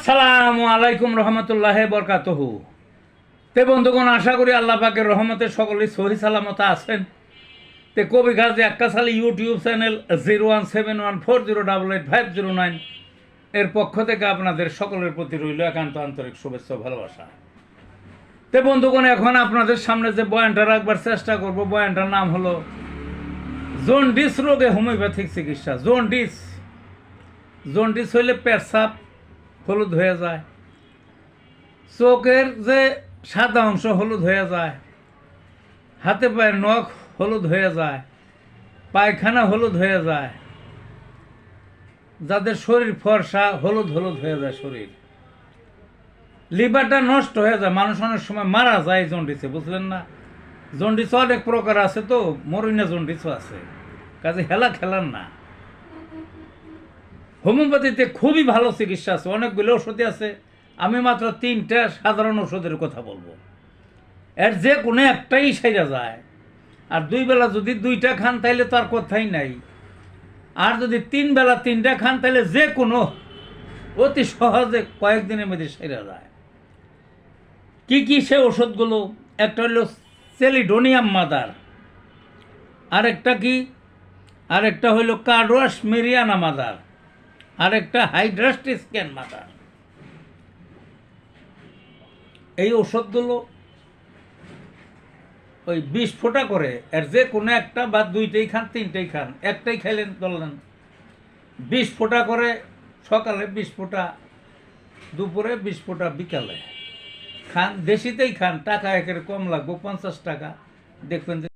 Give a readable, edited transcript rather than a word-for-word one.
আসসালামু আলাইকুম রহমতুল্লাহ বরকাতহু। তে বন্ধুগণ, আশা করি আল্লাহ পাকের রহমতে সকলেই সহি সালামত আছেন। তে কবি গাজী আক্কাস আলী ইউটিউব চ্যানেল 017140885009 এর পক্ষ থেকে আপনাদের সকলের প্রতি রইল একান্ত আন্তরিক শুভেচ্ছা ও ভালোবাসা। তে বন্ধুগণ, এখন আপনাদের সামনে যে বয়ানটা রাখবার চেষ্টা করব, বয়ানটার নাম হলো জন্ডিস রোগে হোমিওপ্যাথিক চিকিৎসা। জন্ডিস হইলে পেশাব হলুদ হয়ে যায়, চোখের যে সাদা অংশ হলুদ হয়ে যায়, হাতে পায়ের নখ হলুদ হয়ে যায়, পায়খানা হলুদ হয়ে যায়, যাদের শরীর ফর্সা হলুদ হয়ে যায় শরীর, লিভারটা নষ্ট হয়ে যায়, মানুষ অনেক সময় মারা যায় জন্ডিসে, বুঝলেন না? জন্ডিস অনেক প্রকার আছে, তো মরিনা জন্ডিসও আছে, কাজে হেলা খেলার না। হোমিওপ্যাথিতে খুবই ভালো চিকিৎসা আছে, অনেকগুলো ওষুধই আছে। আমি মাত্র 3টা সাধারণ ওষুধের কথা বলবো। এর যে কোনো একটাই সেরা যায়। আর 2 বেলা যদি 2টা খান তাইলে তো আর কথাই নাই। আর যদি 3 বেলা 3টা খান তাহলে যে কোনো অতি সহজে কয়েকদিনের মধ্যে সেরা যায়। কি সে ওষুধগুলো? একটা হলো সেলিডোনিয়াম মাদার, আরেকটা হইল কার্ডোয়াস মেরিয়ানা মাদার, আরেকটা হাইড্রাস্টিসক্যান মাদার। এই ওষুধগুলো ওই 20 ফোঁটা করে, এর যে কোনো একটা বা 2টাই খান 3টাই খান, একটাই খাইলেন ধরলেন, 20 ফোঁটা করে সকালে, 20 ফোঁটা দুপুরে, 20 ফোঁটা বিকালে খান। দেশিতেই খান, টাকা একের কম লাগবে, 50 টাকা। দেখবেন যে